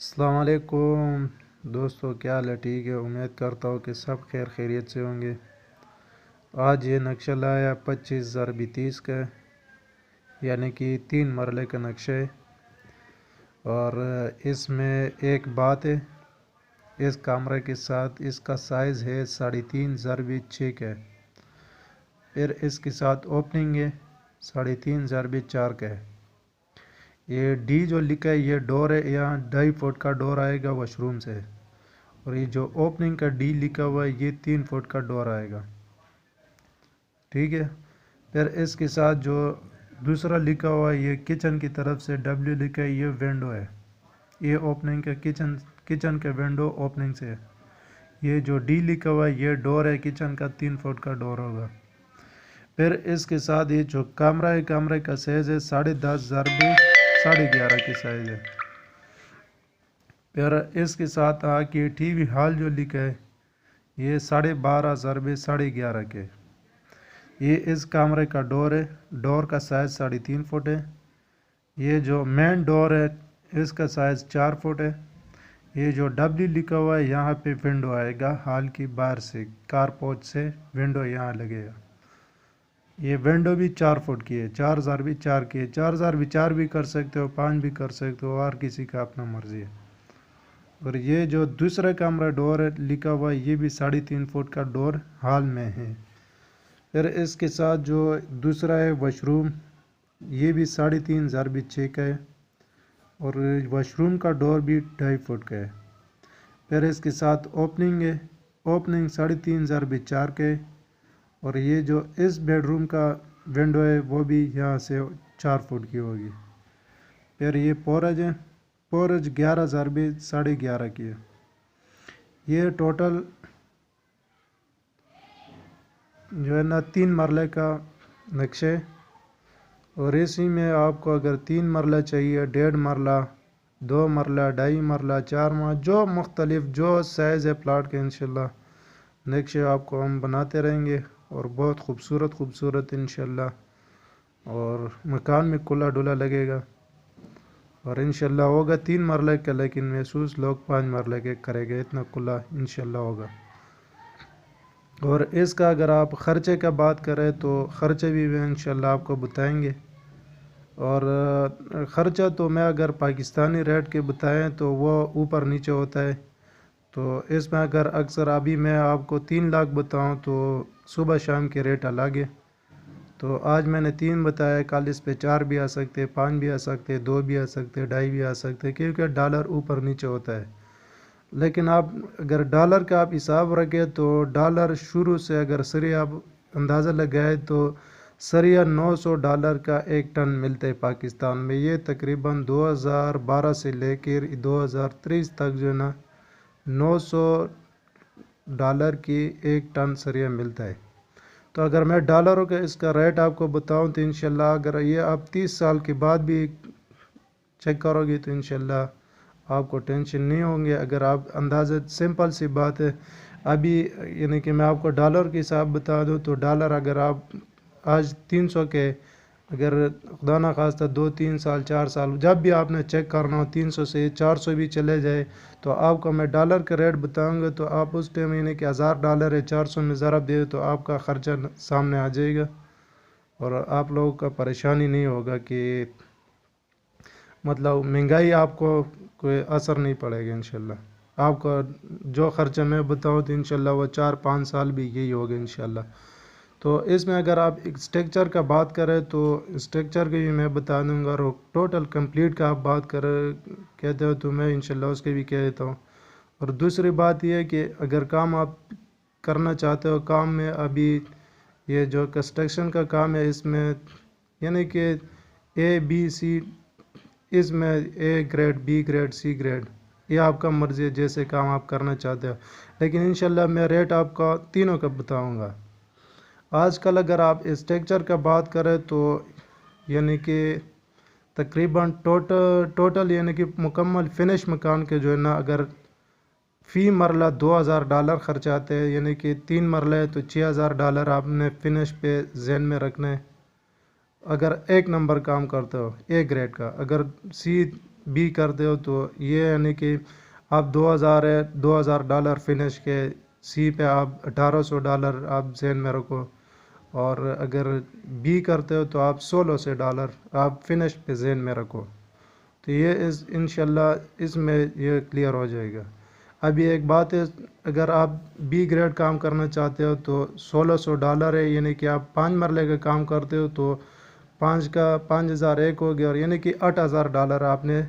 السلام علیکم دوستو، کیا حال ہے؟ ٹھیک ہے، امید کرتا ہوں کہ سب خیر خیریت سے ہوں گے۔ آج یہ نقشہ لایا 25x30 کا، یعنی کہ 3 مرلے کا نقشہ ہے، اور اس میں ایک بات ہے، اس کیمرے کے ساتھ اس کا سائز ہے 3.5x6 کا، پھر اس کے ساتھ اوپننگ ہے 3.5x4 کا ہے۔ یہ ڈی جو لکھا ہے یہ ڈور ہے، یہاں 2.5 فٹ کا ڈور آئے گا واش روم سے، اور یہ جو اوپننگ کا ڈی لکھا ہوا ہے یہ 3 فٹ کا ڈور آئے گا، ٹھیک ہے۔ پھر اس کے ساتھ جو دوسرا لکھا ہوا ہے یہ کچن کی طرف سے ڈبلیو لکھا ہے، یہ ونڈو ہے، یہ اوپننگ کا کچن کا ونڈو اوپننگ سے ہے۔ یہ جو ڈی لکھا ہوا ہے یہ ڈور ہے، کچن کا 3 فٹ کا ڈور ہوگا۔ پھر اس کے ساتھ یہ جو کیمرہ ہے، کیمرے کا سائز ہے 10.5x11.5 کی سائز ہے۔ پھر اس کے ساتھ کہ ٹی وی ہال جو لکھا ہے یہ 12.5x11.5 کے، یہ اس کیمرے کا ڈور ہے، ڈور کا سائز 3.5 فٹ ہے۔ یہ جو مین ڈور ہے اس کا سائز 4 فٹ ہے۔ یہ جو ڈبلیو لکھا ہوا ہے یہاں پہ ونڈو آئے گا، ہال کی باہر سے کار پورچ سے ونڈو یہاں لگے گا۔ یہ ونڈو بھی 4 فٹ کی ہے، 4x4 کی ہے، 4x4 بھی کر سکتے ہو، 5 بھی کر سکتے ہو، اور کسی کا اپنا مرضی ہے۔ اور یہ جو دوسرا کیمرہ ڈور ہے لکھا ہوا ہے یہ بھی 3.5 فٹ کا ڈور ہال میں ہے۔ پھر اس کے ساتھ جو دوسرا ہے واش روم، یہ بھی 3.5x6 کا ہے، اور واش روم کا ڈور بھی 2.5 فٹ کا ہے۔ پھر اس کے ساتھ اوپننگ ہے، اوپننگ 3.5x4 کا ہے، اور یہ جو اس بیڈ روم کا ونڈو ہے وہ بھی یہاں سے 4 فٹ کی ہوگی۔ پھر یہ پورج ہے، پورج 11x11.5 کی ہے۔ یہ ٹوٹل جو ہے نا 3 مرلے کا نقشہ ہے، اور اسی میں آپ کو اگر 3 مرلہ چاہیے، 1.5 مرلہ، 2 مرلہ، 2.5 مرلہ، 4 مرلہ، جو مختلف جو سائز ہے پلاٹ کے، انشاءاللہ نقشے آپ کو ہم بناتے رہیں گے، اور بہت خوبصورت انشاءاللہ، اور مکان میں کلا ڈولا لگے گا، اور انشاءاللہ ہوگا 3 مرلے کا، لیکن محسوس لوگ 5 مرلے کے کرے گا، اتنا کلا انشاءاللہ ہوگا۔ اور اس کا اگر آپ خرچے کا بات کریں تو خرچے بھی انشاءاللہ آپ کو بتائیں گے، اور خرچہ تو میں اگر پاکستانی ریٹ کے بتائیں تو وہ اوپر نیچے ہوتا ہے، تو اس میں اگر اکثر ابھی میں آپ کو 3 لاکھ بتاؤں تو صبح شام کے ریٹ الگ ہے، تو آج میں نے 3 بتایا، کل اس پہ 4 بھی آ سکتے، 5 بھی آ سکتے، 2 بھی آ سکتے، 2.5 بھی آ سکتے، کیونکہ ڈالر اوپر نیچے ہوتا ہے۔ لیکن آپ اگر ڈالر کا آپ حساب رکھیں تو ڈالر شروع سے اگر سری آپ اندازہ لگائے تو سریہ $900 کا ایک ٹن ملتا ہے پاکستان میں، یہ تقریباً 2012 سے لے کر 2023 تک جو ہے نا $900 کی ایک ٹن سریہ ملتا ہے۔ تو اگر میں ڈالروں کا اس کا ریٹ آپ کو بتاؤں تو انشاءاللہ اگر یہ آپ 30 سال کے بعد بھی چیک کرو گے تو انشاءاللہ آپ کو ٹینشن نہیں ہوں گے۔ اگر آپ اندازہ سمپل سی بات ہے، ابھی یعنی کہ میں آپ کو ڈالر کے حساب بتا دوں تو ڈالر اگر آپ آج 300 کے، اگر خدا نخواستہ 2-3 سال 4 سال جب بھی آپ نے چیک کرنا ہو 300 سے 400 بھی چلے جائے تو آپ کو میں ڈالر کا ریٹ بتاؤں گا، تو آپ اس ٹائم یعنی کہ $1000 ہے، 400 میں ضرب دے تو آپ کا خرچہ سامنے آ جائے گا، اور آپ لوگوں کا پریشانی نہیں ہوگا کہ مطلب مہنگائی آپ کو کوئی اثر نہیں پڑے گا انشاءاللہ۔ آپ کا جو خرچہ میں بتاؤں تو انشاءاللہ وہ 4-5 سال بھی یہی ہوگا انشاءاللہ۔ تو اس میں اگر آپ اسٹرکچر کا بات کریں تو اسٹرکچر کے بھی میں بتا دوں گا، اور ٹوٹل کمپلیٹ کا آپ بات کہتے ہو تو میں انشاءاللہ اس کے بھی کہہ دیتا ہوں۔ اور دوسری بات یہ ہے کہ اگر کام آپ کرنا چاہتے ہو، کام میں ابھی یہ جو کنسٹرکشن کا کام ہے اس میں یعنی کہ ABC، اس میں A grade, B grade, C grade, یہ آپ کا مرضی ہے جیسے کام آپ کرنا چاہتے ہو، لیکن انشاءاللہ میں ریٹ آپ کا تینوں کا بتاؤں گا۔ آج کل اگر آپ اسٹرکچر کا بات کریں تو یعنی کہ تقریباً ٹوٹل یعنی کہ مکمل فنش مکان کے جو ہے نا اگر فی مرلہ $2000 خرچ آتے ہیں، یعنی کہ 3 مرلہ ہے تو $6000 آپ نے فنش پہ ذہن میں رکھنا ہے، اگر 1 نمبر کام کرتے ہو A گریڈ کا۔ اگر C بی کرتے ہو تو یہ یعنی کہ آپ 2000 فنش کے سی پہ آپ $1800 آپ ذہن میں رکھو، اور اگر بی کرتے ہو تو آپ $1600 آپ فنش پہ ذہن میں رکھو. تو یہ انشاءاللہ اس میں یہ کلیئر ہو جائے گا. ابھی ایک بات ہے، اگر آپ بی گریڈ کام کرنا چاہتے ہو تو $1600 ہے، یعنی کہ آپ 5 مرلے کا کام کرتے ہو تو 5 کا 5001 ہو گیا، اور یعنی کہ $8000 آپ نے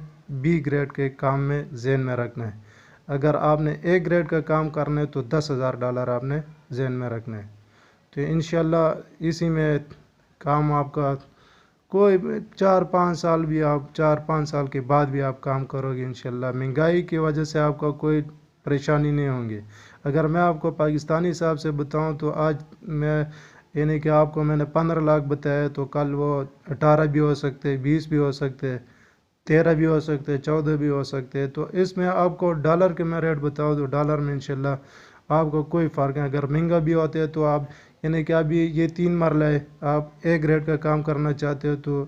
بی گریڈ کے کام میں ذہن میں رکھنا ہے. اگر آپ نے اے گریڈ کا کام کرنا ہے تو $10,000 آپ نے ذہن میں رکھنا ہے. تو انشاءاللہ اسی میں کام آپ کا کوئی 4-5 سال بھی آپ 4-5 سال کے بعد بھی آپ کام کرو گے انشاءاللہ. مہنگائی کی وجہ سے آپ کا کوئی پریشانی نہیں ہوں گی. اگر میں آپ کو پاکستانی حساب سے بتاؤں تو آج میں یعنی کہ آپ کو میں نے 15 لاکھ بتایا، تو کل وہ 18 بھی ہو سکتے، 20 بھی ہو سکتے، 13 بھی ہو سکتے، 14 بھی ہو سکتے. تو اس میں آپ کو ڈالر کے میں ریٹ بتاؤں تو ڈالر میں انشاءاللہ آپ کو کوئی فرق نہیں. اگر مہنگا بھی ہوتے ہے تو آپ یعنی کہ ابھی یہ 3 مرلہ ہے، آپ اے گریڈ کا کام کرنا چاہتے ہو تو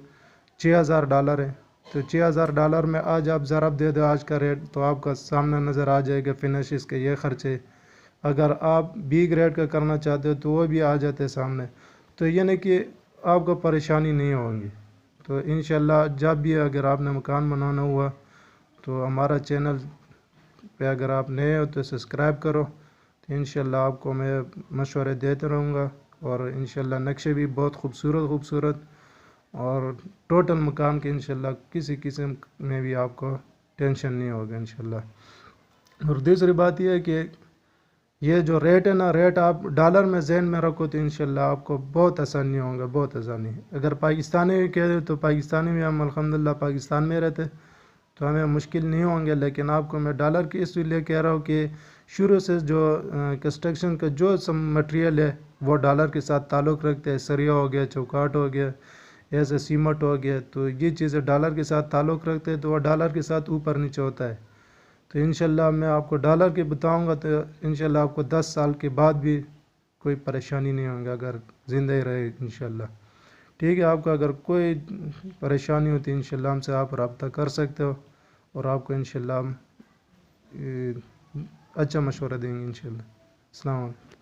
$6000 ہے. تو $6000 میں آج آپ ضرب دے دو آج کا ریٹ تو آپ کا سامنے نظر آ جائے گا فنشز کے یہ خرچے. اگر آپ بی گریڈ کا کرنا چاہتے ہو تو وہ بھی آ جاتے سامنے. تو یعنی کہ آپ کو پریشانی نہیں ہوگی. تو انشاءاللہ جب بھی اگر آپ نے مکان بنانا ہوا تو ہمارا چینل پہ اگر آپ نئے ہو تو سبسکرائب کرو. تو انشاءاللہ آپ کو میں مشورے دیتے رہوں گا، اور انشاءاللہ نقشے بھی بہت خوبصورت اور ٹوٹل مکان کے انشاءاللہ کسی قسم میں بھی آپ کو ٹینشن نہیں ہوگا انشاءاللہ. اور دوسری بات یہ ہے کہ یہ جو ریٹ ہے نا، ریٹ آپ ڈالر میں ذہن میں رکھو تو انشاءاللہ آپ کو بہت آسانی ہوگا، بہت آسانی. اگر پاکستانی بھی کہہ دے تو پاکستانی میں ہم الحمدللہ پاکستان میں رہتے تو ہمیں مشکل نہیں ہوں گے. لیکن آپ کو میں ڈالر کی اس لیے کہہ رہا ہوں کہ شروع سے جو کنسٹرکشن کا جو سب مٹیریل ہے وہ ڈالر کے ساتھ تعلق رکھتے ہیں. سریا ہو گیا، چوکاٹ ہو گیا، ایسے سیمٹ ہو گیا، تو یہ چیزیں ڈالر کے ساتھ تعلق رکھتے ہیں تو وہ ڈالر کے ساتھ اوپر نیچے ہوتا ہے. تو انشاءاللہ میں آپ کو ڈالر کے بتاؤں گا تو انشاءاللہ آپ کو 10 سال کے بعد بھی کوئی پریشانی نہیں ہوگی اگر زندہ ہی رہے انشاءاللہ. ٹھیک ہے، آپ کا اگر کوئی پریشانی ہوتی ہے انشاءاللہ ہم سے آپ رابطہ کر سکتے ہو، اور آپ کو انشاءاللہ ہم اچھا مشورہ دیں گے انشاءاللہ. السلام علیکم.